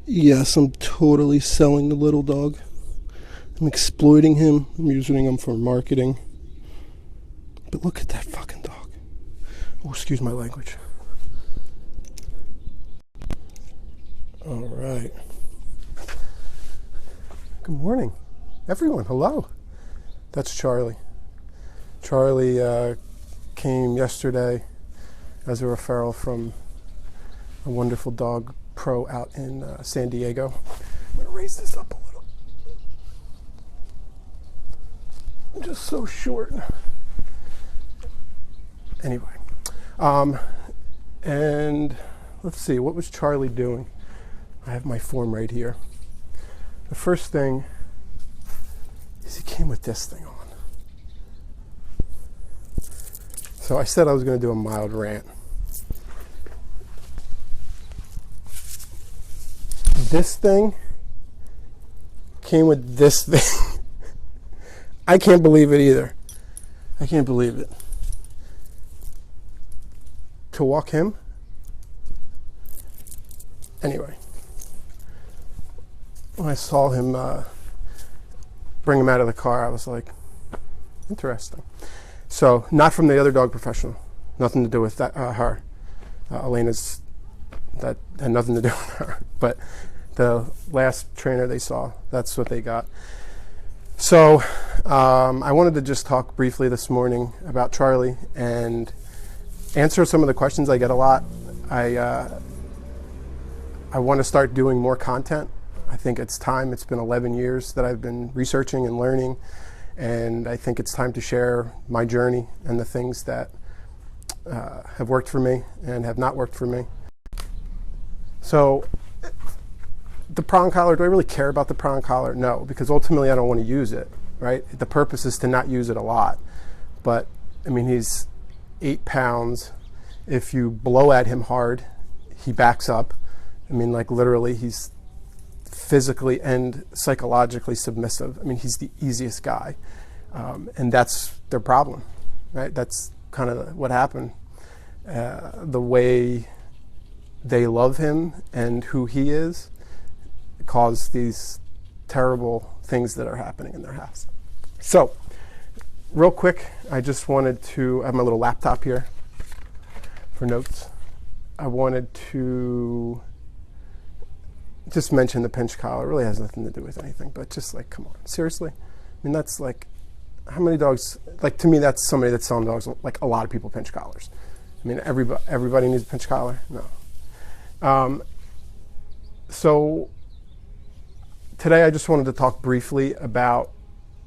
Yes, I'm totally selling the little dog. I'm exploiting him. I'm using him for marketing. But look at that fucking dog. Oh, excuse my language. All right. Good morning, everyone. Hello. That's Charlie. Charlie came yesterday as a referral from a wonderful dog pro out in San Diego. I'm going to raise this up a little. I'm just so short. Anyway, and let's see, what was Charlie doing? I have my form right here. The first thing is he came with this thing on. So I said I was going to do a mild rant. This thing came with this thing. I can't believe it either. I can't believe it. To walk him? Anyway. When I saw him bring him out of the car, I was like, interesting. So, not from the other dog professional. Nothing to do with that, her. Elena's, that had nothing to do with her. But the last trainer they saw, that's what they got. So, I wanted to just talk briefly this morning about Charlie and answer some of the questions I get a lot. I want to start doing more content. I think it's time. It's been 11 years that I've been researching and learning, and I think it's time to share my journey and the things that have worked for me and have not worked for me. So the prong collar, do I really care about the prong collar? No, because ultimately I don't want to use it, right? The purpose is to not use it a lot. But, I mean, he's 8 pounds. If you blow at him hard, he backs up. I mean, like literally, he's physically and psychologically submissive. I mean, he's the easiest guy. And that's their problem, right? That's kind of what happened. The way they love him and who he is caused these terrible things that are happening in their house. So, real quick, I just wanted to, I have my little laptop here for notes. I wanted to just mention the pinch collar. It really has nothing to do with anything, but just like, come on, seriously? I mean, that's like, how many dogs, like to me, that's somebody that's selling dogs, like a lot of people pinch collars. I mean, everybody needs a pinch collar? No. So today I just wanted to talk briefly about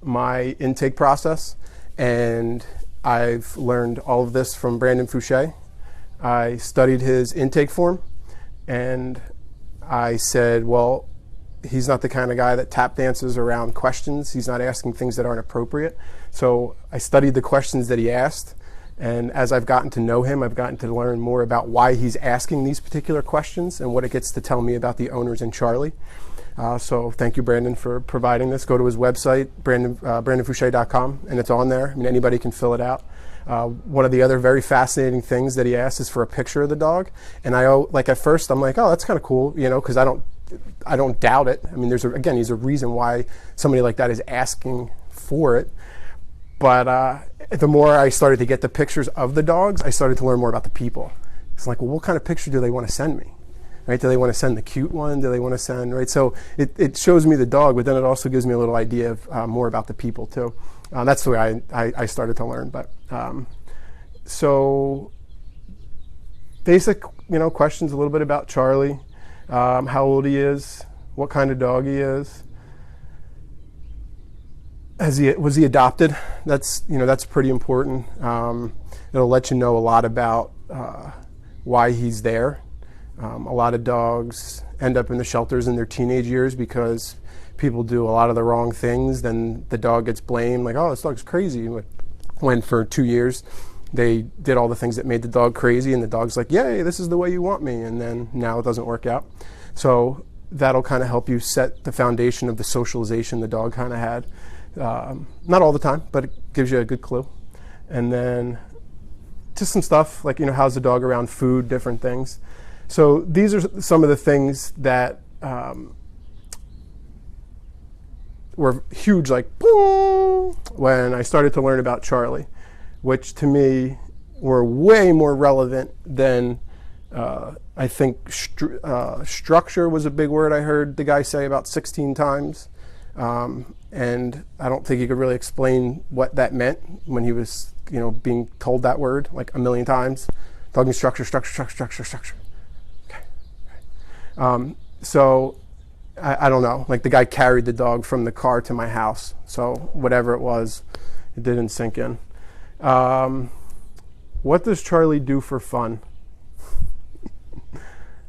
my intake process, and I've learned all of this from Brandon Fouché. I studied his intake form, and I said, well, he's not the kind of guy that tap dances around questions. He's not asking things that aren't appropriate. So I studied the questions that he asked, and as I've gotten to know him, I've gotten to learn more about why he's asking these particular questions and what it gets to tell me about the owners and Charlie. So thank you, Brandon, for providing this. Go to his website, brandonfouché.com, and it's on there. I mean, anybody can fill it out. One of the other very fascinating things that he asked is for a picture of the dog. And at first I'm like, oh, that's kind of cool, you know, because I don't doubt it. I mean, there's a reason why somebody like that is asking for it. But the more I started to get the pictures of the dogs, I started to learn more about the people. It's like, well, what kind of picture do they want to send me? Right? Do they want to send the cute one? Do they want to send, right? So it shows me the dog, but then it also gives me a little idea of more about the people too. That's the way I started to learn. But so basic, questions a little bit about Charlie, how old he is, what kind of dog he is. Was he adopted? That's pretty important. It'll let you know a lot about why he's there. A lot of dogs end up in the shelters in their teenage years because people do a lot of the wrong things. Then the dog gets blamed, like, oh, this dog's crazy. When for 2 years they did all the things that made the dog crazy, and the dog's like, yay, this is the way you want me. And then now it doesn't work out. So that'll kind of help you set the foundation of the socialization the dog kind of had. Not all the time, but it gives you a good clue. And then just some stuff like, how's the dog around food, different things. So these are some of the things that were huge, like boom, when I started to learn about Charlie, which to me were way more relevant than I think structure was a big word I heard the guy say about 16 times. And I don't think he could really explain what that meant when he was, being told that word like a million times. Talking structure. Okay. So I don't know. Like the guy carried the dog from the car to my house. So whatever it was, it didn't sink in. What does Charlie do for fun?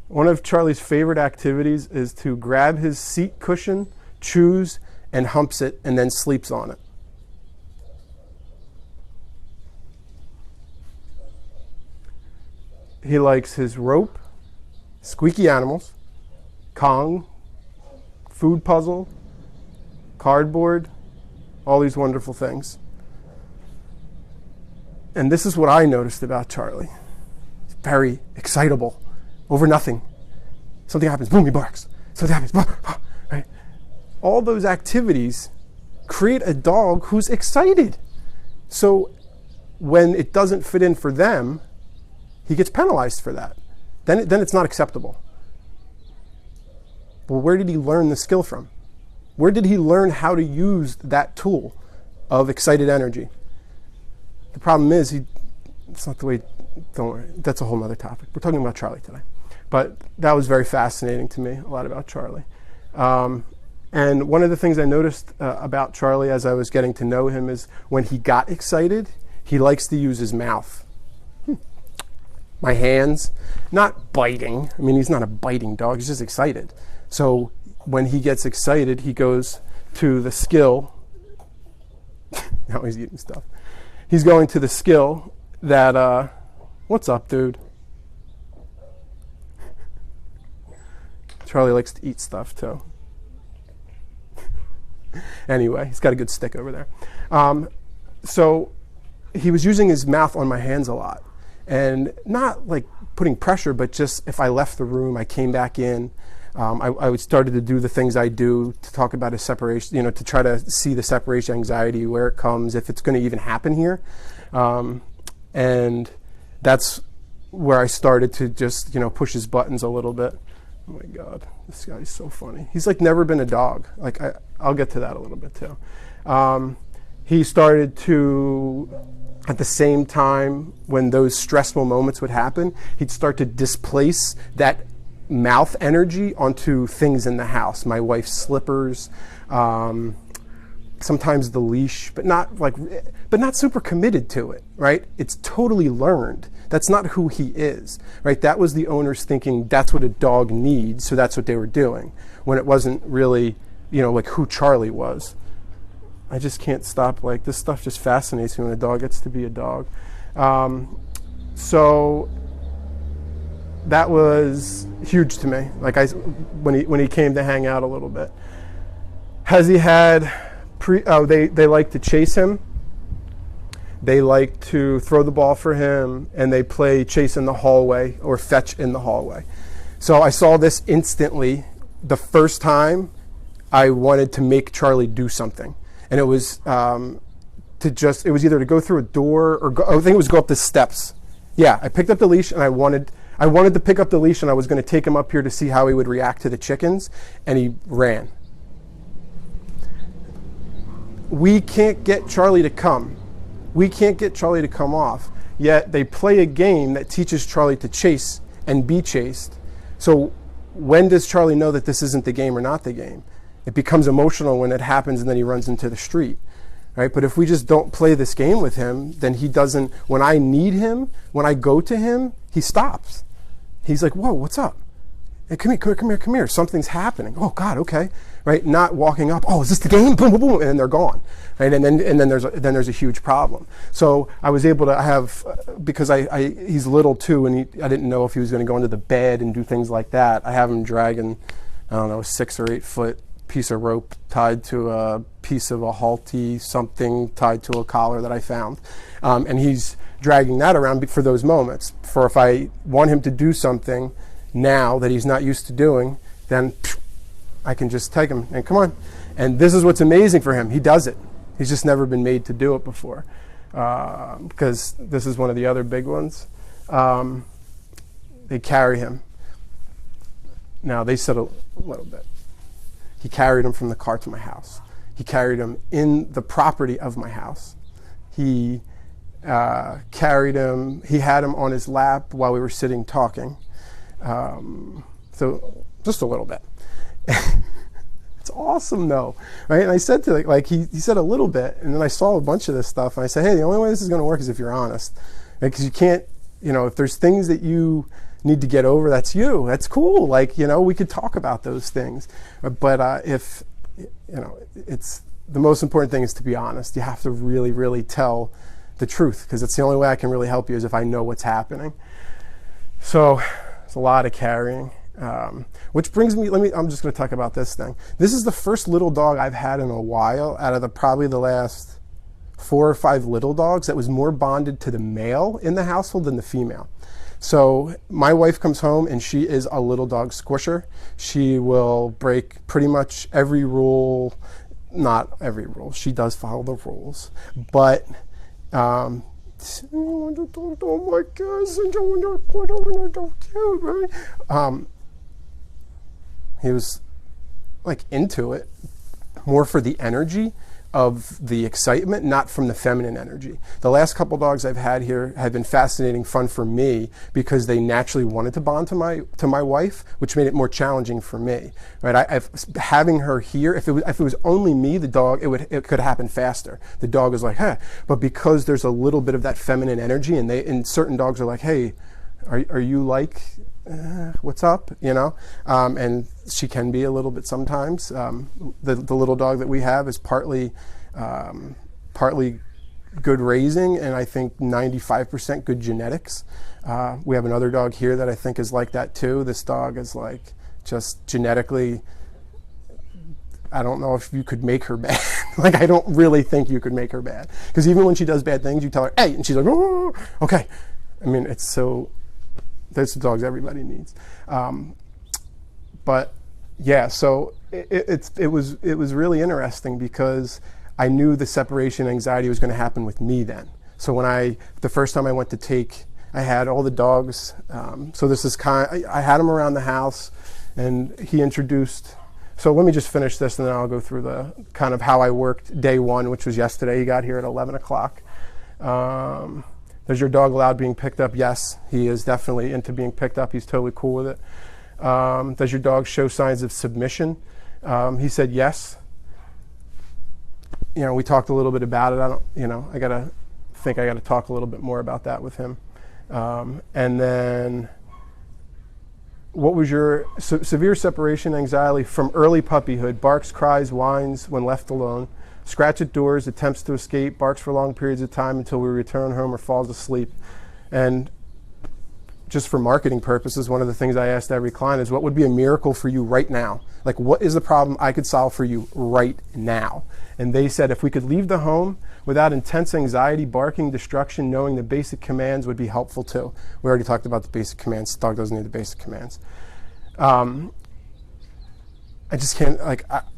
One of Charlie's favorite activities is to grab his seat cushion, chews, and humps it, and then sleeps on it. He likes his rope, squeaky animals, Kong, food puzzle, cardboard, all these wonderful things. And this is what I noticed about Charlie. He's very excitable over nothing. Something happens, boom, he barks. Something happens, boom, right? All those activities create a dog who's excited. So when it doesn't fit in for them, he gets penalized for that. Then it's not acceptable. Well, where did he learn the skill from? Where did he learn how to use that tool of excited energy? The problem is, it's not the way, don't worry, that's a whole other topic. We're talking about Charlie today. But that was very fascinating to me, a lot about Charlie. And one of the things I noticed about Charlie as I was getting to know him is when he got excited, he likes to use his mouth. My hands, not biting. I mean, he's not a biting dog, he's just excited. So when he gets excited, he goes to the skill. Now he's eating stuff. He's going to the skill that, what's up, dude? Charlie likes to eat stuff, too. Anyway, he's got a good stick over there. So he was using his mouth on my hands a lot. And not like putting pressure, but just if I left the room, I came back in, I started to do the things I do to talk about a separation, to try to see the separation anxiety, where it comes, if it's going to even happen here. And that's where I started to just, push his buttons a little bit. Oh my God, this guy's so funny. He's like never been a dog. Like I'll get to that a little bit too. He started to, at the same time when those stressful moments would happen, he'd start to displace that mouth energy onto things in the house. My wife's slippers, sometimes the leash, but not super committed to it, right? It's totally learned. That's not who he is, right? That was the owners thinking that's what a dog needs, so that's what they were doing, when it wasn't really, like who Charlie was. I just can't stop, this stuff just fascinates me when a dog gets to be a dog. So that was huge to me, when he came to hang out a little bit. Has he had, they like to chase him. They like to throw the ball for him, and they play chase in the hallway or fetch in the hallway. So I saw this instantly the first time I wanted to make Charlie do something. And it was it was either to go through a door or I think it was go up the steps. Yeah, I picked up the leash and I wanted to pick up the leash and I was going to take him up here to see how he would react to the chickens, and he ran. We can't get Charlie to come. We can't get Charlie to come off, yet they play a game that teaches Charlie to chase and be chased. So when does Charlie know that this isn't the game or not the game? It becomes emotional when it happens and then he runs into the street, right? But if we just don't play this game with him, then he doesn't, when I need him, when I go to him, he stops. He's like, whoa, what's up? Hey, come here, something's happening. Oh God, okay, right? Not walking up, oh, is this the game? Boom, boom, boom, and then they're gone, right? And then there's a huge problem. So I was able to have, because he's little too, and I didn't know if he was going to go into the bed and do things like that. I have him dragging, I don't know, a 6 or 8 foot piece of rope tied to a piece of a halty, something tied to a collar that I found, and he's dragging that around for those moments. For if I want him to do something now that he's not used to doing, then I can just take him and come on. And this is what's amazing for him. He does it. He's just never been made to do it before. Because this is one of the other big ones. They carry him. Now, they said a little bit. He carried him from the car to my house. He carried him in the property of my house. He carried him. He had him on his lap while we were sitting talking. So just a little bit. It's awesome, though, right? And I said to like he said a little bit, and then I saw a bunch of this stuff, and I said, hey, the only way this is going to work is if you're honest, because you can't, if there's things that you need to get over, that's you. That's cool. Like, we could talk about those things, but if it's the most important thing is to be honest. You have to really, really tell the truth, because it's the only way I can really help you is if I know what's happening. So it's a lot of carrying. Which brings me, I'm just going to talk about this thing. This is the first little dog I've had in a while out of probably the last 4 or 5 little dogs that was more bonded to the male in the household than the female. So my wife comes home and she is a little dog squisher. She will break pretty much every rule, not every rule. She does follow the rules, but oh my gosh, he was like into it more for the energy of the excitement, not from the feminine energy. The last couple dogs I've had here have been fascinating fun for me because they naturally wanted to bond to my wife, which made it more challenging for me. Right? Having her here, if it was only me, the dog, it could happen faster. The dog is like, huh. But because there's a little bit of that feminine energy, and certain dogs are like, hey, are you like, what's up? And she can be a little bit sometimes. The little dog that we have is partly good raising, and I think 95% good genetics. We have another dog here that I think is like that too. This dog is like just genetically, I don't know if you could make her bad. Like, I don't really think you could make her bad, because even when she does bad things, you tell her, hey, and she's like, oh, okay. I mean, it's so, there's the dogs everybody needs. But yeah, so it was really interesting because I knew the separation anxiety was going to happen with me then. So the first time I went to take, I had all the dogs. So this is I had them around the house, and he introduced. So let me just finish this, and then I'll go through the kind of how I worked day one, which was yesterday. He got here at 11 o'clock. Does your dog allowed being picked up? Yes, he is definitely into being picked up. He's totally cool with it. Does your dog show signs of submission? He said yes. We talked a little bit about it. I gotta talk a little bit more about that with him. And then, what was your severe separation anxiety from early puppyhood? Barks, cries, whines when left alone. Scratch at doors, attempts to escape, barks for long periods of time until we return home or falls asleep. And just for marketing purposes, one of the things I asked every client is, what would be a miracle for you right now? Like, what is the problem I could solve for you right now? And they said, if we could leave the home without intense anxiety, barking, destruction, knowing the basic commands would be helpful too. We already talked about the basic commands. The dog doesn't need the basic commands. I just can't,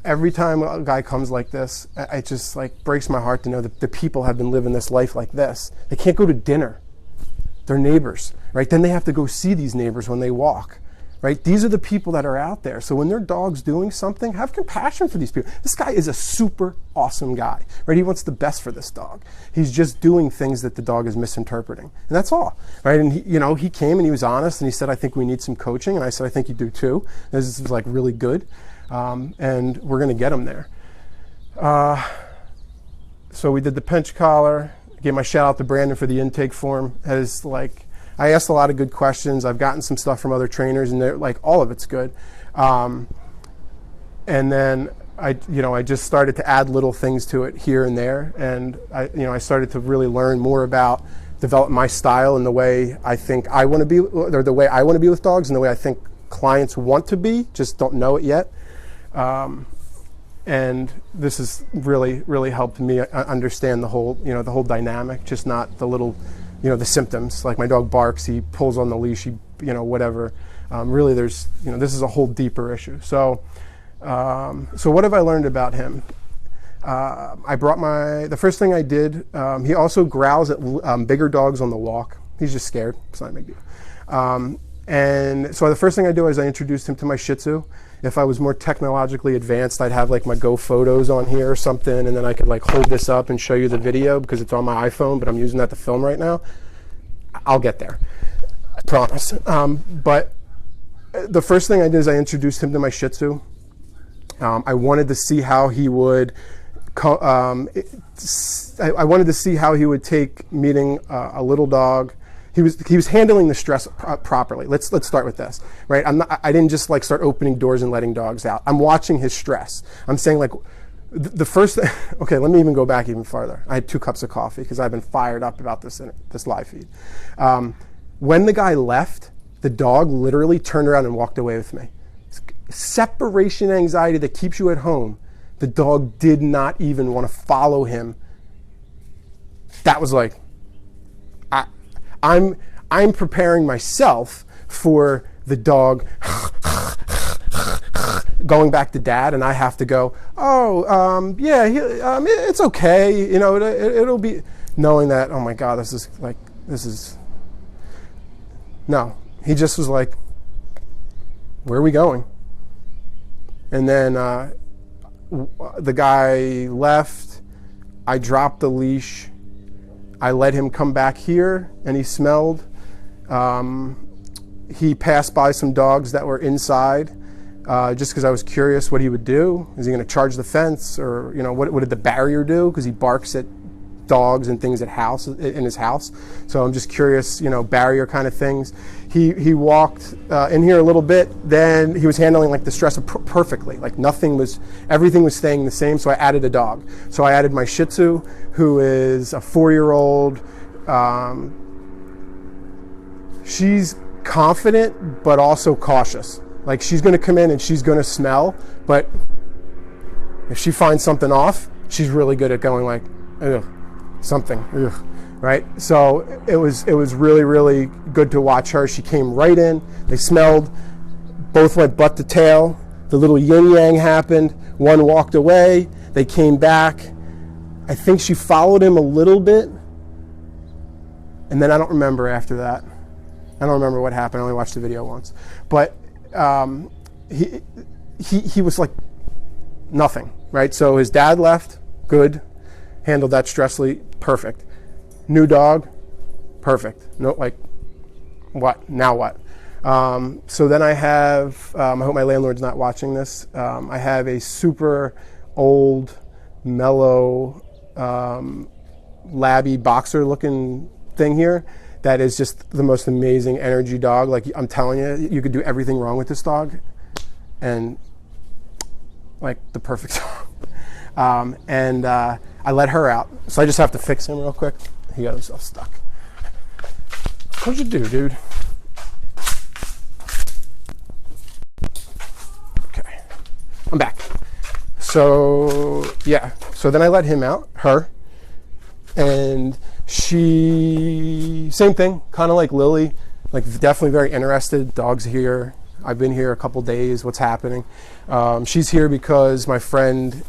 every time a guy comes like this, it just breaks my heart to know that the people have been living this life like this. They can't go to dinner. They're neighbors, right? Then they have to go see these neighbors when they walk, right? These are the people that are out there. So when their dog's doing something, have compassion for these people. This guy is a super awesome guy, right? He wants the best for this dog. He's just doing things that the dog is misinterpreting. And that's all, right? And he came and he was honest, and he said, I think we need some coaching. And I said, I think you do too. This is really good. And we're going to get him there. So we did the pinch collar. Gave my shout out to Brandon for the intake form. I asked a lot of good questions. I've gotten some stuff from other trainers, and they're all of it's good. And then I just started to add little things to it here and there, and I started to really learn more about, develop my style and the way I think I want to be, or the way I want to be with dogs, and the way I think clients want to be, just don't know it yet. And this has really helped me understand the whole dynamic, just not the little, the symptoms. Like my dog barks, he pulls on the leash, whatever. Really, there's, this is a whole deeper issue. So So what have I learned about him? I brought the first thing I did, he also growls at bigger dogs on the walk. He's just scared. It's not a big deal. And so the first thing I do is I introduced him to my Shih Tzu. If I was more technologically advanced, I'd have like my Go Photos on here or something, and then I could like hold this up and show you the video because it's on my iPhone, but I'm using that to film right now. I'll get there, I promise. But the first thing I did is I introduced him to my Shih Tzu. I wanted to see how he would I wanted to see how he would take meeting a little dog. He was handling the stress properly. Let's start with this, right? I didn't just like start opening doors and letting dogs out. I'm watching his stress. I'm saying like the first. Okay, let me even go back even farther. I had 2 cups of coffee because I've been fired up about this live feed. When the guy left, the dog literally turned around and walked away with me. Separation anxiety that keeps you at home. The dog did not even want to follow him. That was like, I'm preparing myself for the dog going back to dad, and I have to go, yeah, it's okay, you know, it'll be, knowing that, oh my God, no. He just was like, where are we going? And then the guy left. I dropped the leash. I let him come back here, and he smelled. He passed by some dogs that were inside, just because I was curious what he would do. Is he going to charge the fence, or what did the barrier do? Because he barks at dogs and things in his house. So I'm just curious, barrier kind of things. He walked in here a little bit. Then he was handling like the stress perfectly. Like everything was staying the same. So I added a dog. So I added my Shih Tzu, who is a 4-year-old. She's confident, but also cautious. Like she's going to come in and she's going to smell, but if she finds something off, she's really good at going like, ugh, something, ugh, right? So it was really, really good to watch her. She came right in. They smelled, both went butt to tail. The little yin-yang happened. One walked away. They came back. I think she followed him a little bit. And then I don't remember after that. I don't remember what happened. I only watched the video once. But he was like nothing, right? So his dad left, good. Handled that stressfully, perfect. New dog, perfect. No, like, what? Now what? So then I have, I hope my landlord's not watching this. I have a super old, mellow, labby boxer looking thing here that is just the most amazing energy dog. Like, I'm telling you, you could do everything wrong with this dog and like the perfect dog. I let her out, so I just have to fix him real quick. He got himself stuck. What'd you do, dude? Okay, I'm back. So yeah, so then I let him out, her, and she, same thing, kind of like Lily, like definitely very interested. Dog's here. I've been here a couple days. What's happening? She's here because my friend,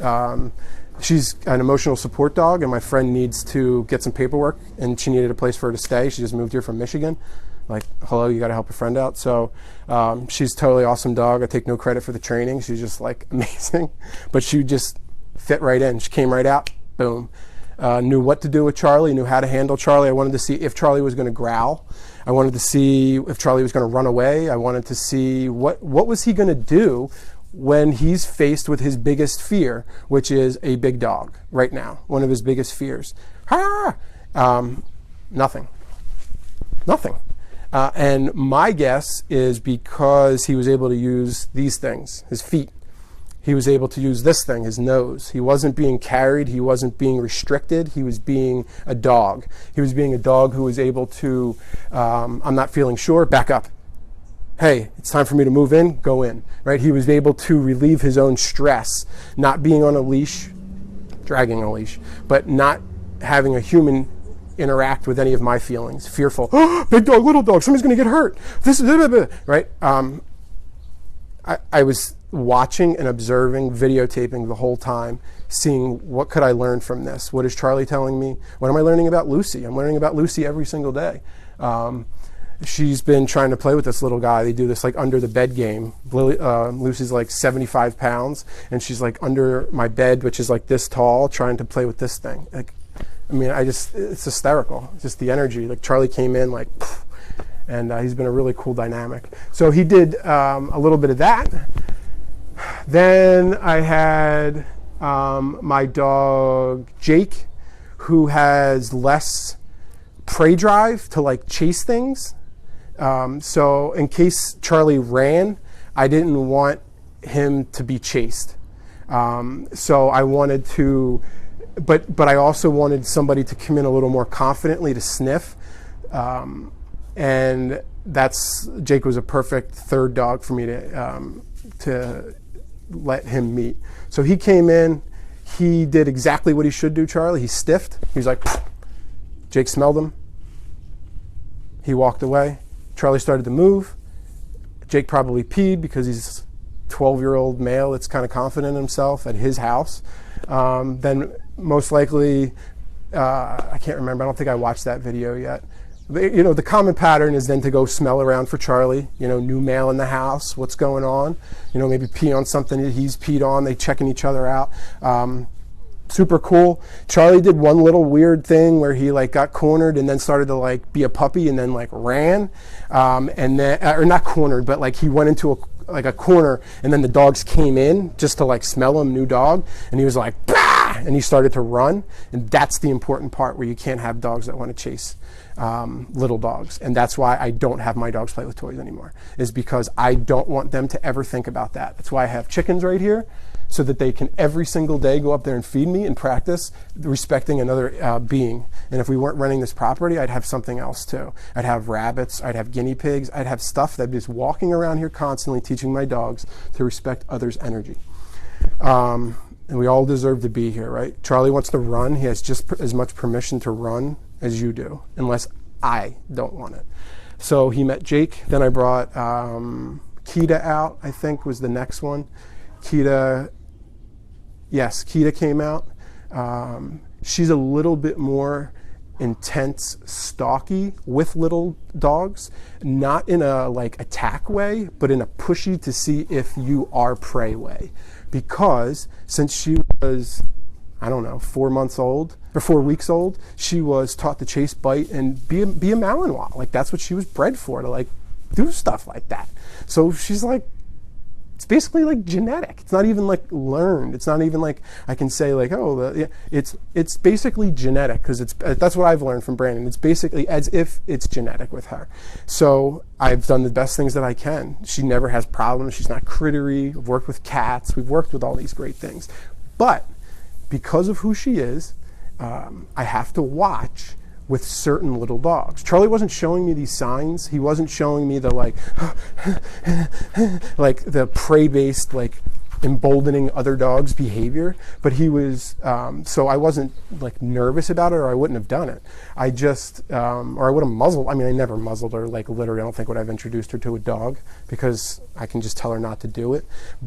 she's an emotional support dog, and my friend needs to get some paperwork, and she needed a place for her to stay. She just moved here from Michigan. Like, hello, you got to help a friend out. So she's totally awesome dog. I take no credit for the training. She's just like amazing, but she just fit right in. She came right out. Boom. Knew what to do with Charlie. Knew how to handle Charlie. I wanted to see if Charlie was going to growl. I wanted to see if Charlie was going to run away. I wanted to see what was he going to do when he's faced with his biggest fear, which is a big dog right now. One of his biggest fears. Nothing. And my guess is because he was able to use these things, his feet. He was able to use this thing, his nose. He wasn't being carried. He wasn't being restricted. He was being a dog. He was being a dog who was able to, I'm not feeling sure, back up. Hey, it's time for me to move in, go in, right? He was able to relieve his own stress, not being on a leash, dragging a leash, but not having a human interact with any of my feelings. Fearful, big dog, little dog, somebody's going to get hurt. This is, right? I was watching and observing, videotaping the whole time, seeing what could I learn from this? What is Charlie telling me? What am I learning about Lucy? I'm learning about Lucy every single day. She's been trying to play with this little guy. They do this like under the bed game. Lucy's like 75 pounds, and she's like under my bed, which is like this tall, trying to play with this thing. Like, I mean, it's hysterical. Just the energy. Like Charlie came in like, and he's been a really cool dynamic. So he did a little bit of that. Then I had my dog Jake, who has less prey drive to like chase things. So in case Charlie ran, I didn't want him to be chased. So I wanted to, but I also wanted somebody to come in a little more confidently to sniff. And Jake was a perfect third dog for me to let him meet. So he came in, he did exactly what he should do, Charlie. He stiffed. He was like, Jake smelled him. He walked away. Charlie started to move. Jake probably peed because he's a 12-year-old male that's kind of confident in himself at his house. Then most likely, I can't remember. I don't think I watched that video yet. The common pattern is then to go smell around for Charlie. New male in the house. What's going on? Maybe pee on something that he's peed on. They checking each other out. Super cool. Charlie did one little weird thing where he like got cornered and then started to like be a puppy and then like ran, and then or not cornered, but like he went into a corner and then the dogs came in just to like smell him, new dog, and he was like bah! And he started to run, and that's the important part where you can't have dogs that want to chase little dogs. And that's why I don't have my dogs play with toys anymore, is because I don't want them to ever think about that. That's why I have chickens right here, so that they can every single day go up there and feed me and practice respecting another being. And if we weren't running this property, I'd have something else too. I'd have rabbits, I'd have guinea pigs, I'd have stuff that'd be just walking around here constantly teaching my dogs to respect others' energy. And we all deserve to be here, right? Charlie wants to run. He has just as much permission to run as you do, unless I don't want it. So he met Jake. Then I brought Kita out, I think was the next one. Kita came out. She's a little bit more intense, stalky with little dogs, not in a like attack way, but in a pushy to see if you are prey way. Because since she was, 4 months old or 4 weeks old, she was taught to chase, bite, and be a Malinois. Like that's what she was bred for, to like do stuff like that. So she's like, it's basically like genetic. It's not even like learned. It's not even like I can say like, it's basically genetic, because that's what I've learned from Brandon. It's basically as if it's genetic with her. So I've done the best things that I can. She never has problems. She's not crittery. I've worked with cats. We've worked with all these great things. But because of who she is, I have to watch with certain little dogs. Charlie wasn't showing me these signs. He wasn't showing me the like the prey-based like emboldening other dogs behavior, but he was so I wasn't like nervous about it, or I wouldn't have done it. I just or I would have muzzled. I mean, I never muzzled her, like literally. I don't think would have introduced her to a dog, because I can just tell her not to do it.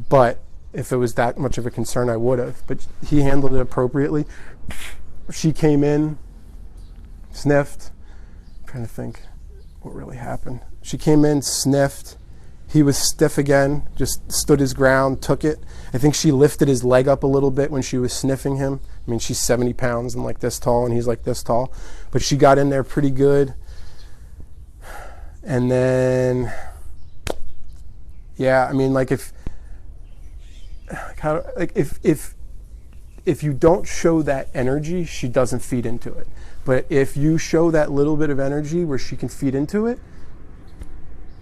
But if it was that much of a concern, I would have. But he handled it appropriately. She came in, sniffed. I'm trying to think what really happened. She came in, sniffed. He was stiff again, just stood his ground, took it. I think she lifted his leg up a little bit when she was sniffing him. I mean, she's 70 pounds and like this tall, and he's like this tall. But she got in there pretty good. And then, yeah, I mean, like if you don't show that energy, she doesn't feed into it. But if you show that little bit of energy where she can feed into it,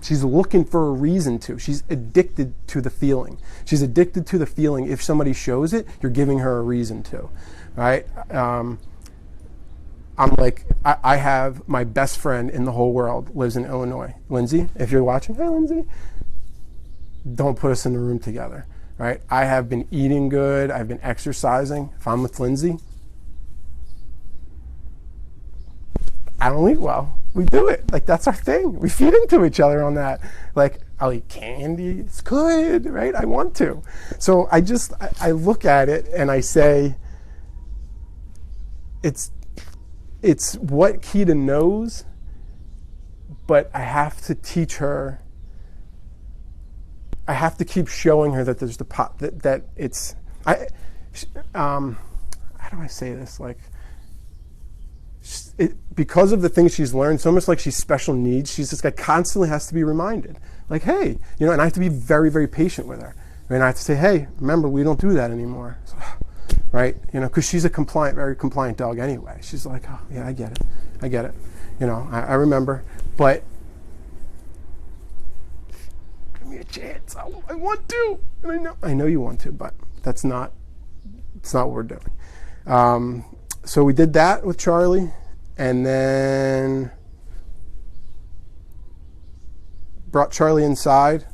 she's looking for a reason to. She's addicted to the feeling. She's addicted to the feeling. If somebody shows it, you're giving her a reason to, right? I have my best friend in the whole world lives in Illinois. Lindsay, if you're watching, hi Lindsay. Don't put us in the room together, right? I have been eating good. I've been exercising. If I'm with Lindsay, I don't eat well. We do it. Like, that's our thing. We feed into each other on that. Like, I'll eat candy. It's good, right? I want to. So I look at it and I say, it's what Keita knows, but I have to teach her. I have to keep showing her that there's that it's. How do I say this? Like, because of the things she's learned, it's almost like she's special needs. She's just like constantly has to be reminded, like, hey, and I have to be very, very patient with her. And I have to say, hey, remember, we don't do that anymore, so, right? Because she's a very compliant dog anyway. She's like, oh yeah, I get it. I remember, but give me a chance. I want to, and I know you want to, but it's not what we're doing. So we did that with Charlie, and then brought Charlie inside.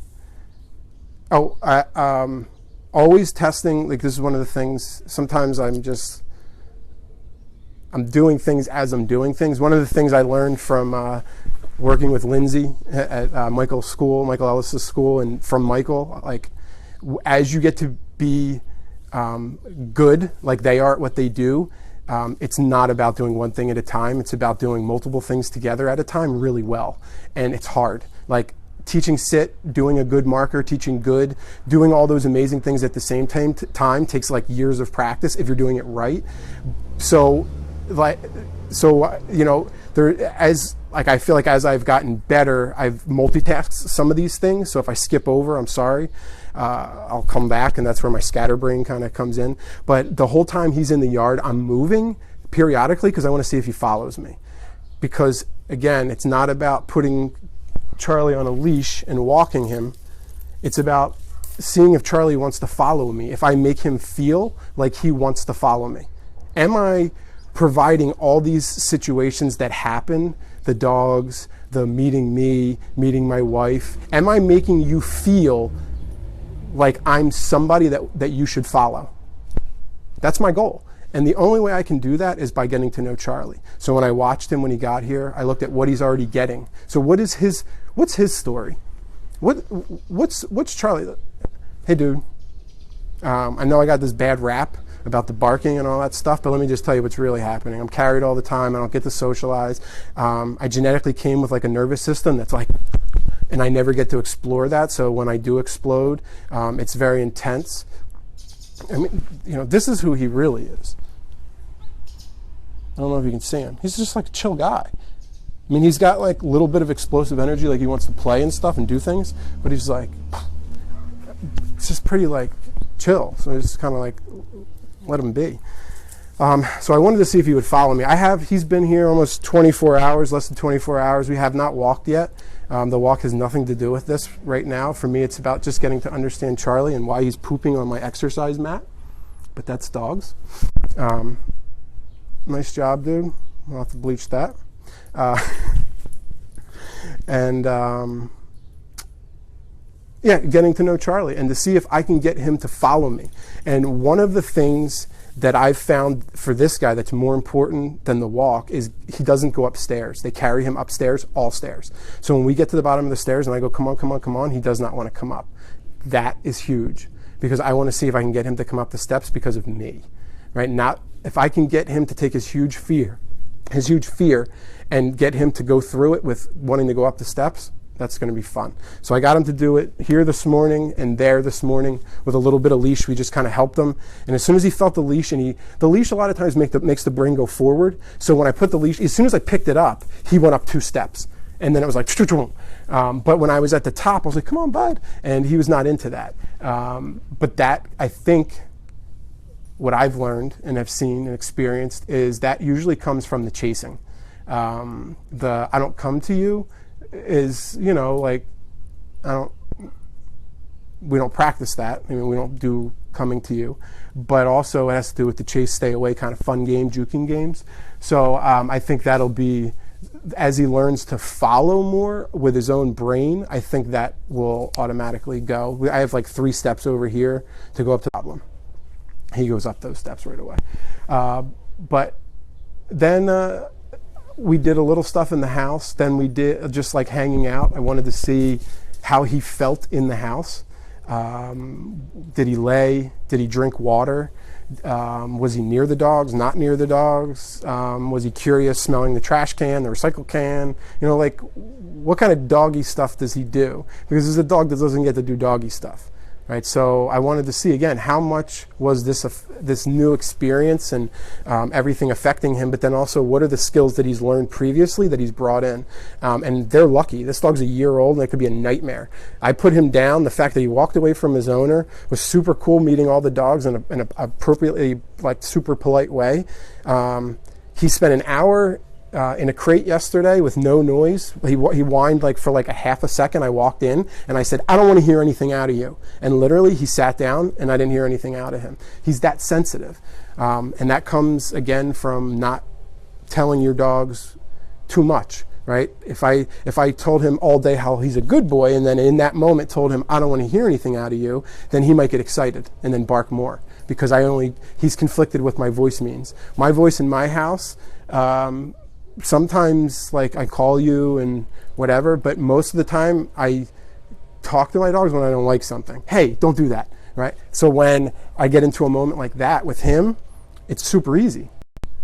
Oh, always testing. Like, this is one of the things. Sometimes I'm doing things as I'm doing things. One of the things I learned from working with Lindsay at Michael Ellis's school, and from Michael, like, as you get to be good, like they are at what they do, it's not about doing one thing at a time. It's about doing multiple things together at a time really well. And it's hard. Like, teaching sit, doing a good marker, teaching good, doing all those amazing things at the same time takes like years of practice if you're doing it right. So I feel like as I've gotten better, I've multitasked some of these things. So if I skip over, I'm sorry. I'll come back, and that's where my scatterbrain kind of comes in. But the whole time he's in the yard, I'm moving periodically because I want to see if he follows me. Because, again, it's not about putting Charlie on a leash and walking him. It's about seeing if Charlie wants to follow me, if I make him feel like he wants to follow me. Am I providing all these situations that happen, the dogs, the meeting me, meeting my wife? Am I making you feel like I'm somebody that you should follow? That's my goal. And the only way I can do that is by getting to know Charlie. So when I watched him when he got here, I looked at what he's already getting. So what's his story? What's Charlie? Hey, dude. I know I got this bad rap about the barking and all that stuff, but let me just tell you what's really happening. I'm carried all the time. I don't get to socialize. I genetically came with like a nervous system that's like, and I never get to explore that. So when I do explode, it's very intense. I mean, this is who he really is. I don't know if you can see him. He's just like a chill guy. I mean, he's got like a little bit of explosive energy, like he wants to play and stuff and do things, but he's like, it's just pretty like chill. So I just kind of like let him be. So I wanted to see if he would follow me. He's been here almost 24 hours, less than 24 hours. We have not walked yet. The walk has nothing to do with this right now. For me, it's about just getting to understand Charlie and why he's pooping on my exercise mat. But that's dogs. Nice job, dude. I'll have to bleach that. Getting to know Charlie and to see if I can get him to follow me. And one of the things that I've found for this guy that's more important than the walk is he doesn't go upstairs. They carry him upstairs, all stairs. So when we get to the bottom of the stairs and I go, come on, he does not want to come up. That is huge because I want to see if I can get him to come up the steps because of me, right? Not if I can get him to take his huge fear and get him to go through it with wanting to go up the steps. That's going to be fun. So I got him to do it here this morning and there this morning with a little bit of leash. We just kind of helped him. And as soon as he felt the leash, and the leash a lot of times makes the brain go forward. So when I put the leash, as soon as I picked it up, he went up 2 steps. And then it was like, but when I was at the top, I was like, come on, bud. And he was not into that. But that, I think, what I've learned and have seen and experienced is that usually comes from the chasing. I don't come to you is, like, we don't practice that. I mean, we don't do coming to you, but also it has to do with the chase, stay away kind of fun game, juking games. So I think that'll be, as he learns to follow more with his own brain, I think that will automatically go. I have like 3 steps over here to go up to the problem. He goes up those steps right away. But then we did a little stuff in the house. Then we did just like hanging out. I wanted to see how he felt in the house. Did he lay? Did he drink water? Was he near the dogs, not near the dogs? Was he curious, smelling the trash can, the recycle can? You know, like, what kind of doggy stuff does he do? Because there's a dog that doesn't get to do doggy stuff, right? So I wanted to see, again, how much was this new experience and everything affecting him, but then also what are the skills that he's learned previously that he's brought in? And they're lucky. This dog's a year old, and it could be a nightmare. I put him down. The fact that he walked away from his owner was super cool, meeting all the dogs in an appropriately, like, super polite way. He spent an hour in a crate yesterday with no noise. He whined like for like a half a second. I walked in and I said, I don't want to hear anything out of you. And literally he sat down and I didn't hear anything out of him. He's that sensitive. And that comes again from not telling your dogs too much, right? If I told him all day how he's a good boy and then in that moment told him, I don't want to hear anything out of you, then he might get excited and then bark more because he's conflicted with my voice means. My voice in my house, sometimes like I call you and whatever, but most of the time I talk to my dogs when I don't like something. Hey, don't do that, right? So when I get into a moment like that with him, it's super easy,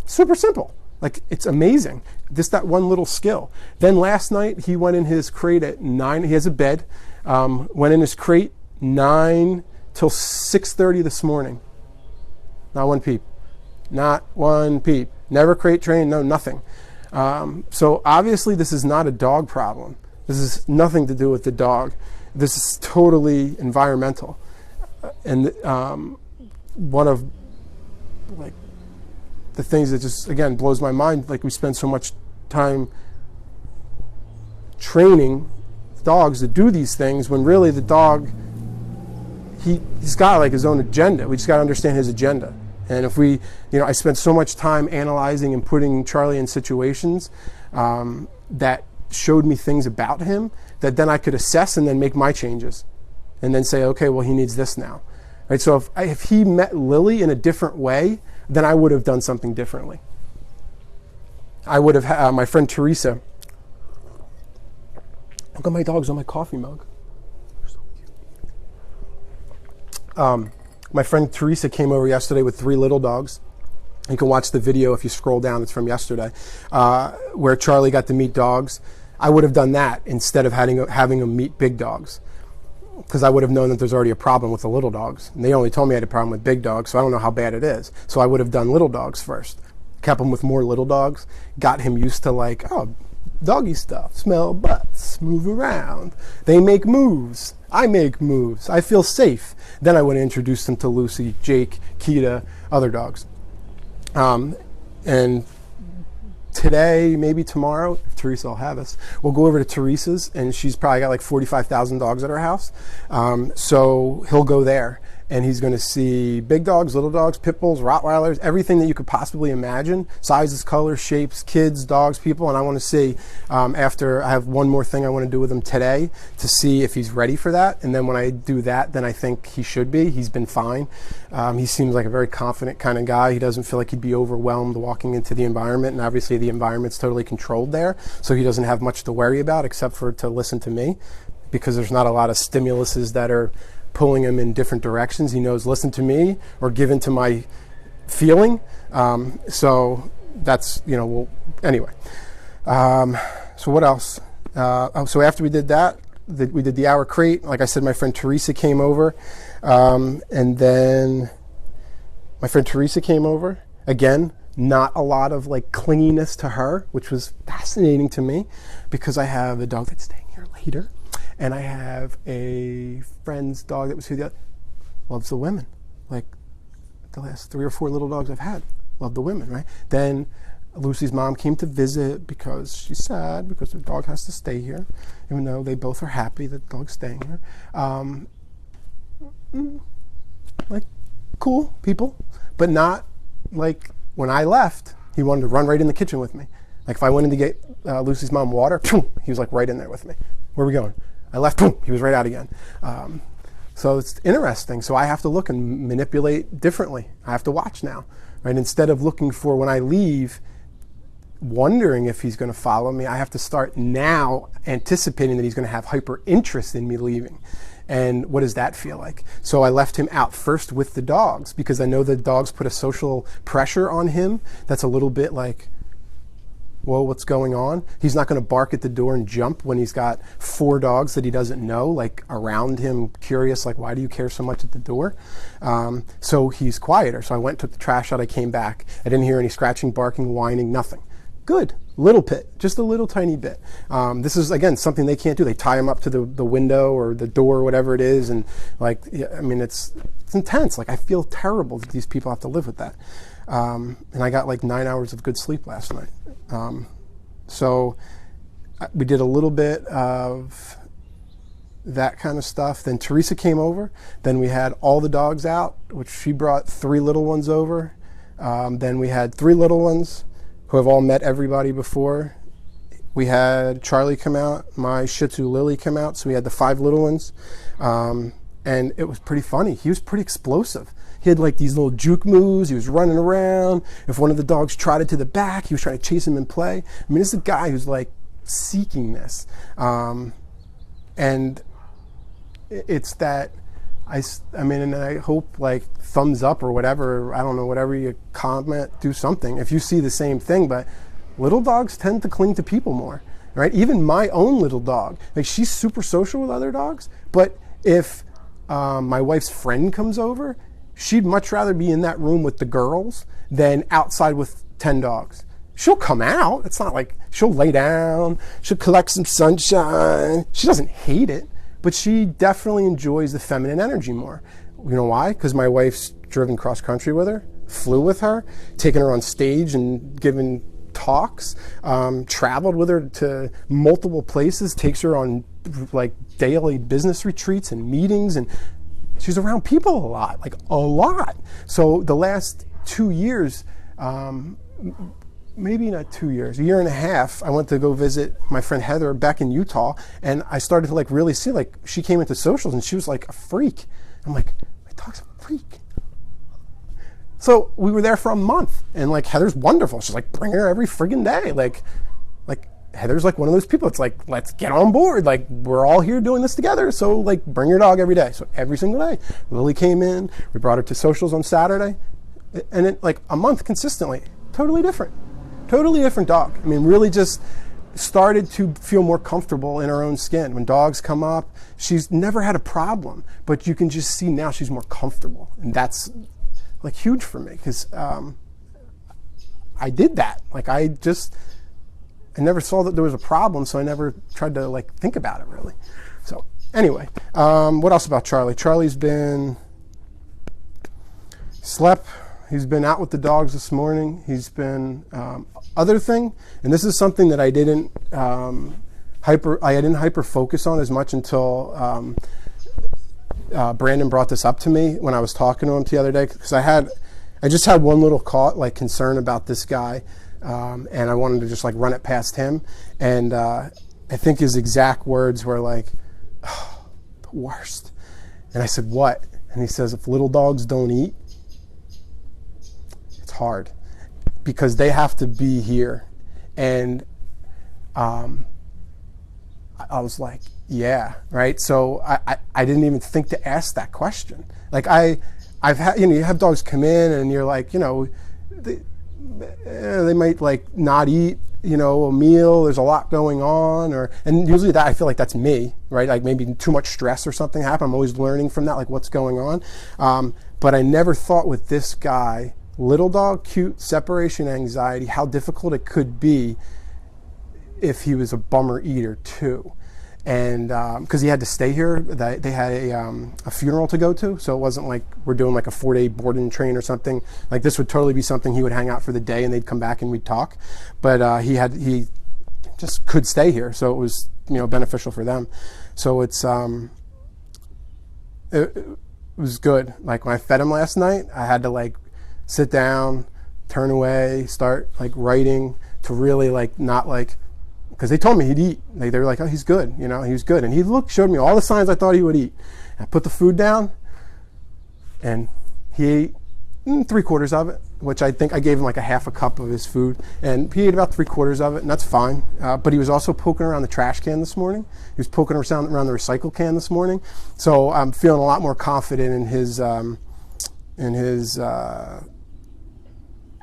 super simple. Like, it's amazing. Just that one little skill. Then last night he went in his crate at 9. He has a bed. Went in his crate 9 till 6:30 this morning. Not one peep. Not one peep. Never crate trained. No, nothing. So obviously this is not a dog problem. This is nothing to do with the dog. This is totally environmental. And one of like the things that just, again, blows my mind, like we spend so much time training dogs to do these things when really the dog, he's got like his own agenda. We just got to understand his agenda. And if I spent so much time analyzing and putting Charlie in situations that showed me things about him that then I could assess and then make my changes and then say, okay, well, he needs this now. Right? So if he met Lily in a different way, then I would have done something differently. I would have, my friend Teresa, look at my dogs on my coffee mug. They're so cute. My friend Teresa came over yesterday with 3 little dogs. You can watch the video if you scroll down. It's from yesterday, where Charlie got to meet dogs. I would have done that instead of having him meet big dogs, because I would have known that there's already a problem with the little dogs. And they only told me I had a problem with big dogs, so I don't know how bad it is. So I would have done little dogs first, kept him with more little dogs, got him used to like, oh, doggy stuff, smell butts, move around. They make moves. I make moves. I feel safe. Then I would introduce them to Lucy, Jake, Kita, other dogs. And today, maybe tomorrow, if Teresa will have us, we'll go over to Teresa's, and she's probably got like 45,000 dogs at her house. So he'll go there, and he's going to see big dogs, little dogs, pit bulls, Rottweilers, everything that you could possibly imagine, sizes, colors, shapes, kids, dogs, people. And I want to see, after I have one more thing I want to do with him today to see if he's ready for that. And then when I do that, then I think he should be. He's been fine. He seems like a very confident kind of guy. He doesn't feel like he'd be overwhelmed walking into the environment. And obviously the environment's totally controlled there. So he doesn't have much to worry about except for to listen to me, because there's not a lot of stimuluses that are pulling him in different directions. He knows listen to me or give in to my feeling. So that's, anyway. So what else? So after we did that, we did the hour crate. Like I said, my friend Teresa came over. And then my friend Teresa came over. Again, not a lot of like clinginess to her, which was fascinating to me because I have a dog that's staying here later. And I have a friend's dog that was here, loves the women. Like the last 3 or 4 little dogs I've had, love the women, right? Then Lucy's mom came to visit because she's sad because the dog has to stay here, even though they both are happy that the dog's staying here. Like cool people, but not like when I left, he wanted to run right in the kitchen with me. Like if I went in to get Lucy's mom water, he was like right in there with me. Where are we going? I left, boom, he was right out again. So it's interesting. So I have to look and manipulate differently. I have to watch now, right? Instead of looking for when I leave, wondering if he's going to follow me. I have to start now anticipating that he's going to have hyper interest in me leaving. And what does that feel like? So I left him out first with the dogs because I know the dogs put a social pressure on him that's a little bit like, whoa, what's going on? He's not going to bark at the door and jump when he's got 4 dogs that he doesn't know, like around him, curious, like, why do you care so much at the door? So he's quieter. So I went, took the trash out, I came back. I didn't hear any scratching, barking, whining, nothing. Good, little bit, just a little tiny bit. This is, again, something they can't do. They tie him up to the window or the door or whatever it is. And like, I mean, it's intense. Like, I feel terrible that these people have to live with that. And I got like 9 hours of good sleep last night. So we did a little bit of that kind of stuff. Then Teresa came over. Then we had all the dogs out, which she brought 3 little ones over. Then we had 3 little ones who have all met everybody before. We had Charlie come out, my Shih Tzu Lily come out, so we had the 5 little ones. And it was pretty funny. He was pretty explosive. He had like these little juke moves. He was running around. If one of the dogs trotted to the back, he was trying to chase him and play. I mean, this is a guy who's like seeking this. And it's that, I mean, and I hope like thumbs up or whatever, I don't know, whatever you comment, do something. If you see the same thing, but little dogs tend to cling to people more, right? Even my own little dog, like she's super social with other dogs, but if my wife's friend comes over, she'd much rather be in that room with the girls than outside with 10 dogs. She'll come out. It's not like she'll lay down. She'll collect some sunshine. She doesn't hate it, but she definitely enjoys the feminine energy more. You know why? Because my wife's driven cross country with her, flew with her, taken her on stage and given talks, traveled with her to multiple places, takes her on like daily business retreats and meetings, and she's around people a lot, like a lot. So the last 2 years, maybe not 2 years, a year and a half, I went to go visit my friend Heather back in Utah, and I started to like really see, like she came into socials and she was like a freak. I'm like, my dog's a freak. So we were there for a month, and like Heather's wonderful. She's like, bring her every friggin' day. Like Heather's like one of those people. It's like, let's get on board. Like, we're all here doing this together. So like, bring your dog every day. So every single day, Lily came in. We brought her to socials on Saturday, and it, like a month consistently, totally different dog. I mean, really just started to feel more comfortable in her own skin. When dogs come up, she's never had a problem, but you can just see now she's more comfortable, and that's like huge for me because I did that. Like I never saw that there was a problem, so I never tried to like think about it really. So anyway, what else about Charlie? Charlie's been slept. He's been out with the dogs this morning. He's been other thing, and this is something that I didn't hyper focus on as much until Brandon brought this up to me when I was talking to him the other day, because I just had one little concern about this guy. And I wanted to just like run it past him. And I think his exact words were like, oh, the worst. And I said, what? And he says, if little dogs don't eat, it's hard because they have to be here. And I was like, yeah, right. So I didn't even think to ask that question. Like I've had, you have dogs come in and you're like, they might like not eat, a meal. There's a lot going on, and usually that I feel like that's me, right? Like maybe too much stress or something happened. I'm always learning from that, like what's going on. But I never thought with this guy, little dog, cute, separation anxiety, how difficult it could be if he was a bummer eater too. And because he had to stay here, they had a funeral to go to, so it wasn't like we're doing like a 4-day board and train or something. Like this would totally be something he would hang out for the day and they'd come back and we'd talk. But he just could stay here, so it was beneficial for them. So it was good. Like when I fed him last night, I had to like sit down, turn away, start like writing to really like not like. Because they told me he'd eat. They were like, oh, he's good. He was good. And he showed me all the signs I thought he would eat. I put the food down, and he ate 3/4 of it, which I think I gave him like a half a cup of his food, and he ate about 3/4 of it, and that's fine. But he was also poking around the trash can this morning. He was poking around the recycle can this morning. So I'm feeling a lot more confident in his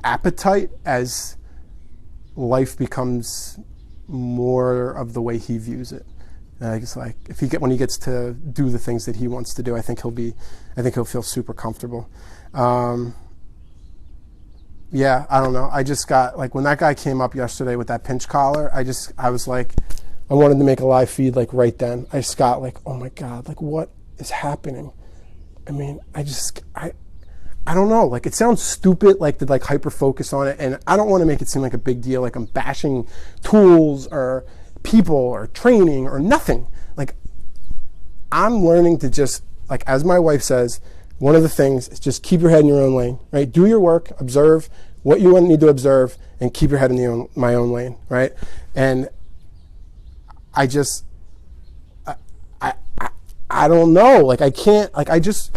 appetite as life becomes more of the way he views it. It's like when he gets to do the things that he wants to do, I think he'll feel super comfortable. Yeah, I don't know. I just got, like, when that guy came up yesterday with that pinch collar, I was like, I wanted to make a live feed like right then. I just got like, oh my God, like what is happening? I mean, I don't know. Like, it sounds stupid, like to like hyper focus on it, and I don't want to make it seem like a big deal, like I'm bashing tools or people or training or nothing. Like, I'm learning to just, like, as my wife says, one of the things is just keep your head in your own lane, right? Do your work, observe what you need to observe, and keep your head in my own lane, right? And I don't know. Like, I can't, like, I guess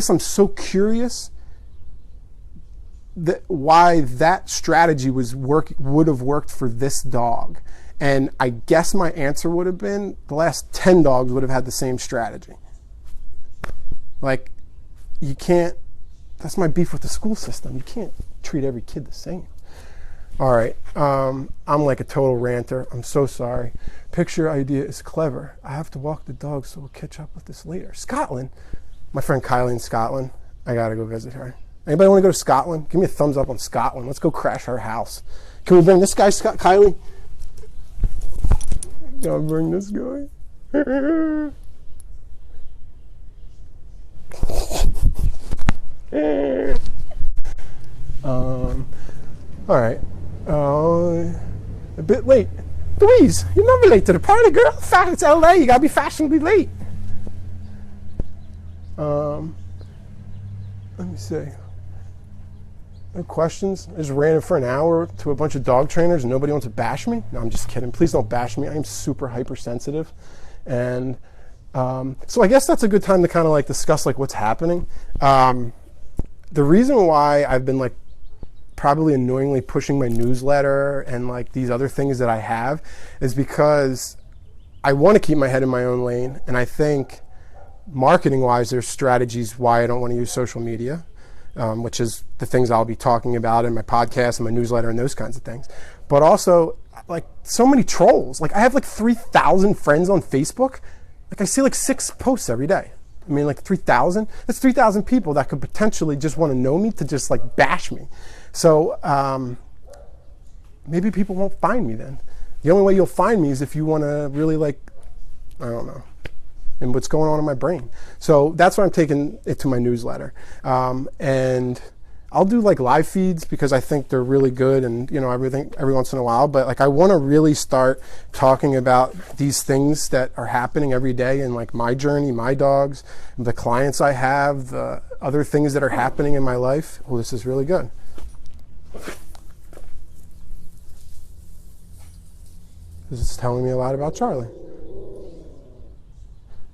I'm so curious that why that strategy would have worked for this dog. And I guess my answer would have been the last 10 dogs would have had the same strategy. Like, you can't, that's my beef with the school system. You can't treat every kid the same. All right, I'm like a total ranter. I'm so sorry. Picture idea is clever. I have to walk the dog, so we'll catch up with this later. Scotland, my friend Kylie in Scotland. I gotta go visit her. Anybody want to go to Scotland? Give me a thumbs up on Scotland. Let's go crash her house. Can we bring this guy, Kylie? I'll bring this guy. All right. A bit late. Louise, you're never late to the party, girl. In fact, it's LA. You gotta be fashionably late. Let me see. No questions? I just ran in for an hour to a bunch of dog trainers and nobody wants to bash me? No, I'm just kidding. Please don't bash me. I am super hypersensitive. And so I guess that's a good time to kind of like discuss like what's happening. The reason why I've been like probably annoyingly pushing my newsletter and like these other things that I have is because I want to keep my head in my own lane. And I think marketing wise, there's strategies why I don't want to use social media. Which is the things I'll be talking about in my podcast and my newsletter and those kinds of things. But also, like, so many trolls. Like, I have like 3,000 friends on Facebook. Like, I see like 6 posts every day. I mean, like 3,000? That's 3,000 people that could potentially just want to know me to just like bash me. So maybe people won't find me then. The only way you'll find me is if you want to really like, I don't know, and what's going on in my brain. So that's why I'm taking it to my newsletter. And I'll do like live feeds because I think they're really good and, you know, everything every once in a while. But like I want to really start talking about these things that are happening every day in like my journey, my dogs, the clients I have, the other things that are happening in my life. Oh, this is really good. This is telling me a lot about Charlie.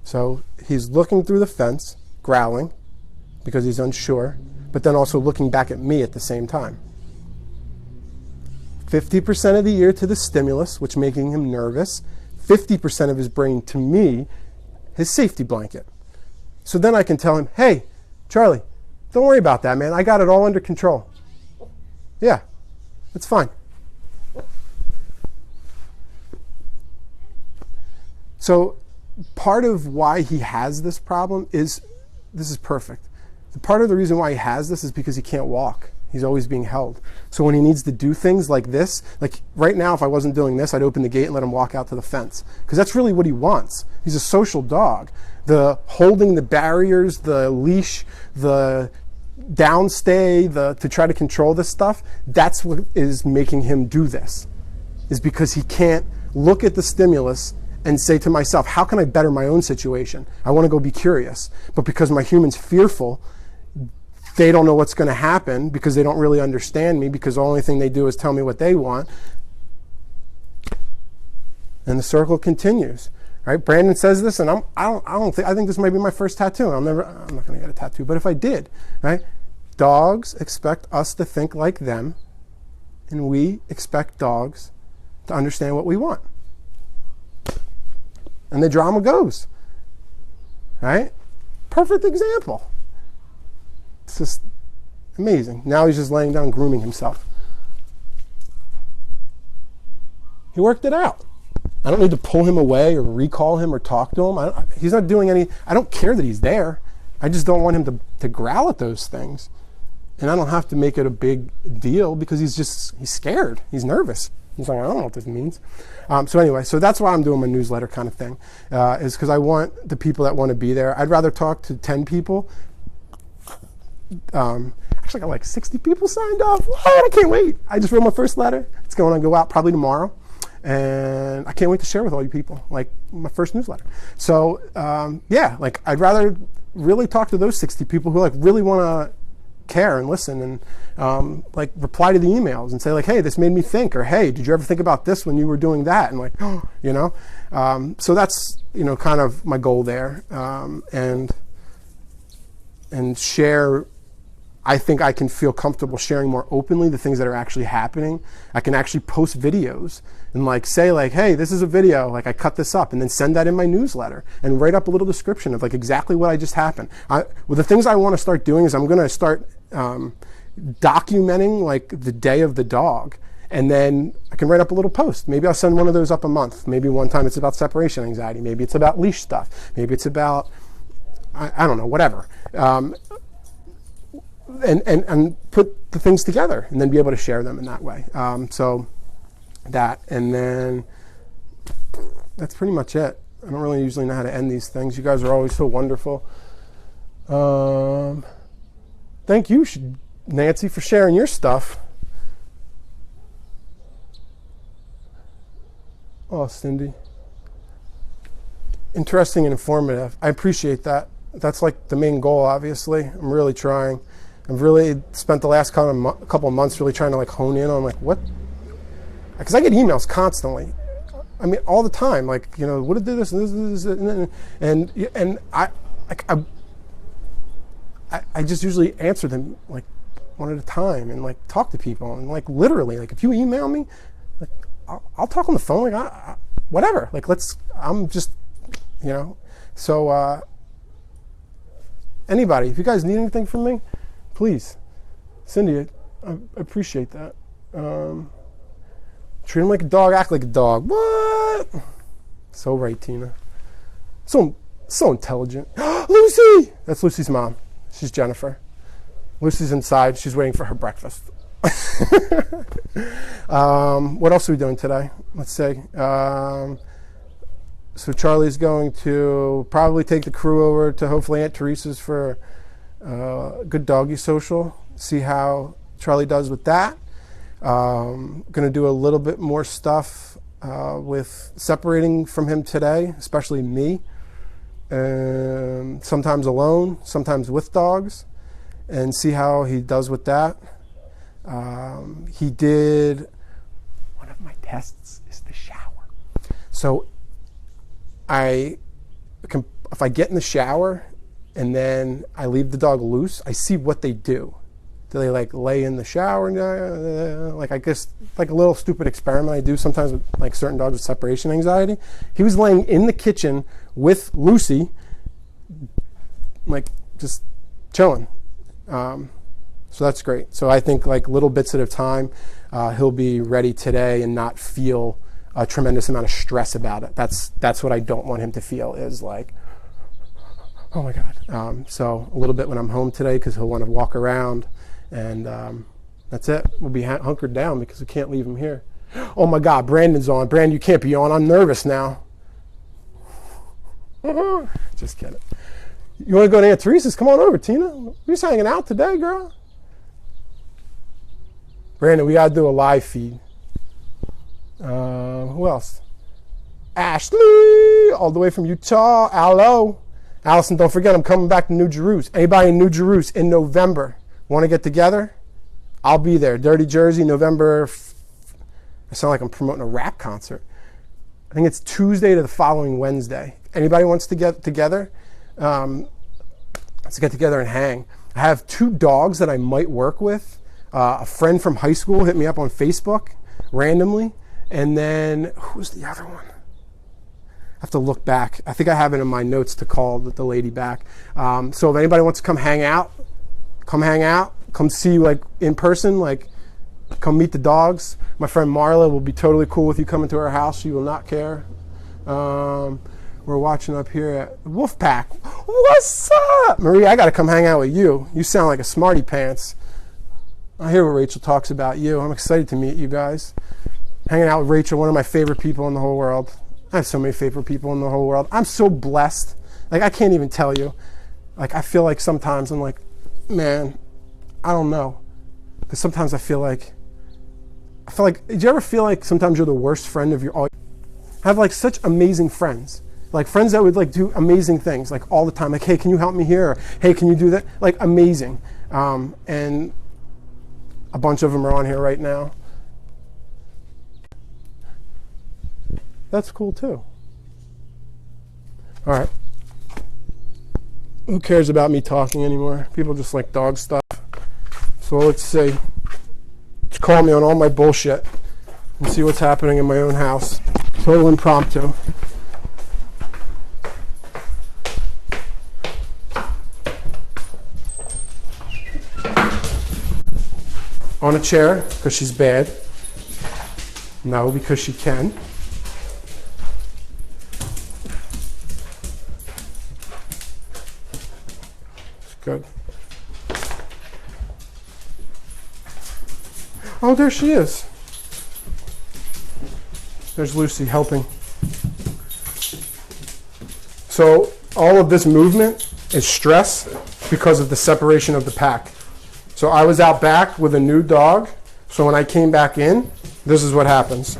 So he's looking through the fence, growling, because he's unsure, but then also looking back at me at the same time. 50% of the ear to the stimulus, which making him nervous. 50% of his brain to me, his safety blanket. So then I can tell him, hey, Charlie, don't worry about that, man. I got it all under control. Yeah, it's fine. So part of why he has this problem is, this is perfect. Part of the reason why he has this is because he can't walk. He's always being held. So when he needs to do things like this, like right now, if I wasn't doing this, I'd open the gate and let him walk out to the fence. Because that's really what he wants. He's a social dog. The holding the barriers, the leash, the downstay, to try to control this stuff, that's what is making him do this. Is because he can't look at the stimulus and say to myself, how can I better my own situation? I want to go be curious. But because my human's fearful, they don't know what's going to happen because they don't really understand me because the only thing they do is tell me what they want. And the circle continues. Right? Brandon says this, and I think this might be my first tattoo. I'm not going to get a tattoo, but if I did, right? dogs expect us to think like them, and we expect dogs to understand what we want. And the drama goes, right? Perfect example. It's just amazing. Now he's just laying down grooming himself. He worked it out. I don't need to pull him away or recall him or talk to him. He's not doing any, I don't care that he's there. I just don't want him to growl at those things. And I don't have to make it a big deal because he's scared. He's nervous. He's like, I don't know what this means. So anyway, so that's why I'm doing my newsletter kind of thing, is because I want the people that want to be there. I'd rather talk to 10 people. Actually, I got like 60 people signed up. Oh, I can't wait. I just wrote my first letter. It's going to go out probably tomorrow. And I can't wait to share with all you people, like my first newsletter. So yeah, like I'd rather really talk to those 60 people who like really want to care and listen and like reply to the emails and say like, hey, this made me think, or hey, did you ever think about this when you were doing that? And like, you know, so that's, you know, kind of my goal there, and share. I think I can feel comfortable sharing more openly the things that are actually happening. I can actually post videos and like say like, hey, this is a video, like I cut this up, and then send that in my newsletter and write up a little description of like exactly what I just happened. Well, the things I want to start doing is I'm going to start documenting like the day of the dog, and then I can write up a little post. Maybe I'll send one of those up a month. Maybe one time it's about separation anxiety. Maybe it's about leash stuff. Maybe it's about, I don't know, whatever. And put the things together and then be able to share them in that way. So that, and then that's pretty much it. I don't really usually know how to end these things. You guys are always so wonderful. Thank you, Nancy, for sharing your stuff. Oh, Cindy. Interesting and informative. I appreciate that. That's like the main goal, obviously. I'm really trying. I've really spent the last couple of months really trying to like hone in on like what, because I get emails constantly. I mean, all the time. Like, you know, what did this and this and I just usually answer them like one at a time and like talk to people and like literally like if you email me, like I'll talk on the phone like whatever. Like I'm just, you know. So anybody, if you guys need anything from me, please, Cindy, I appreciate that. Treat him like a dog, act like a dog. What? So right, Tina. So intelligent. Lucy! That's Lucy's mom. She's Jennifer. Lucy's inside. She's waiting for her breakfast. What else are we doing today? Let's see. So Charlie's going to probably take the crew over to hopefully Aunt Teresa's for good doggy social. See how Charlie does with that. Going to do a little bit more stuff with separating from him today, especially me. Sometimes alone, sometimes with dogs, and see how he does with that. He did, one of my tests is the shower. So if I get in the shower and then I leave the dog loose, I see what they do. Do they like lay in the shower? Like I guess like a little stupid experiment I do sometimes with like certain dogs with separation anxiety. He was laying in the kitchen with Lucy, like just chilling. So that's great. So I think like little bits at a time, he'll be ready today and not feel a tremendous amount of stress about it. That's what I don't want him to feel, is like, oh my God. So a little bit when I'm home today, because he'll want to walk around, and that's it. We'll be hunkered down because we can't leave him here. Oh my God, Brandon's on. Brandon, you can't be on. I'm nervous now. Just kidding. You want to go to Aunt Teresa's? Come on over, Tina. We're just hanging out today, girl. Brandon, we got to do a live feed. Who else? Ashley, all the way from Utah. Hello. Allison, don't forget, I'm coming back to New Jerusalem. Anybody in New Jerusalem in November want to get together? I'll be there. Dirty Jersey, November. I sound like I'm promoting a rap concert. I think it's Tuesday to the following Wednesday. Anybody wants to get together? Let's get together and hang. I have 2 dogs that I might work with. A friend from high school hit me up on Facebook randomly. And then, who's the other one? I have to look back. I think I have it in my notes to call the lady back. So if anybody wants to come hang out, come see you like in person, like come meet the dogs. My friend Marla will be totally cool with you coming to her house. She will not care. We're watching up here at Wolfpack. What's up? Marie, I got to come hang out with you. You sound like a smarty pants. I hear what Rachel talks about you. I'm excited to meet you guys. Hanging out with Rachel, one of my favorite people in the whole world. I have so many favorite people in the whole world. I'm so blessed. Like, I can't even tell you. Like, I feel like sometimes I'm like, man, I don't know. Because sometimes I feel like, did you ever feel like sometimes you're the worst friend of your all? I have like such amazing friends. Like friends that would like do amazing things like all the time. Like, hey, can you help me here? Or, hey, can you do that? Like amazing. And a bunch of them are on here right now. That's cool too. All right. Who cares about me talking anymore? People just like dog stuff. So let's see. Let's call me on all my bullshit and see what's happening in my own house. Total impromptu. On a chair, because she's bad. No, because she can. Good. Oh, there she is. There's Lucy helping. So all of this movement is stress because of the separation of the pack. So I was out back with a new dog. So when I came back in, this is what happens.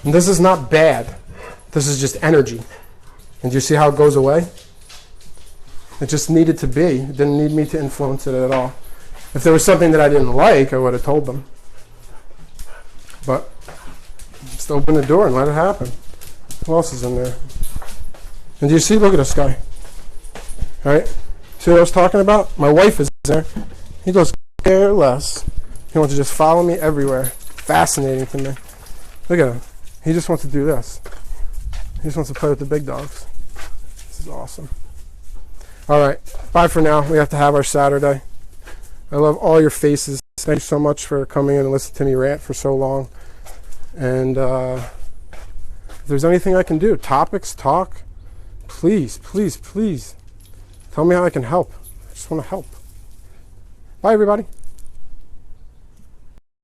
And this is not bad. This is just energy. And do you see how it goes away? It just needed to be. It didn't need me to influence it at all. If there was something that I didn't like, I would have told them. But just open the door and let it happen. Who else is in there? And do you see? Look at this guy. All right? See what I was talking about? My wife is there. He goes care less. He wants to just follow me everywhere. Fascinating to me. Look at him. He just wants to do this. He just wants to play with the big dogs. This is awesome. All right. Bye for now. We have to have our Saturday. I love all your faces. Thank you so much for coming in and listening to me rant for so long. And if there's anything I can do, topics, talk, please, please, please tell me how I can help. I just want to help. Bye, everybody.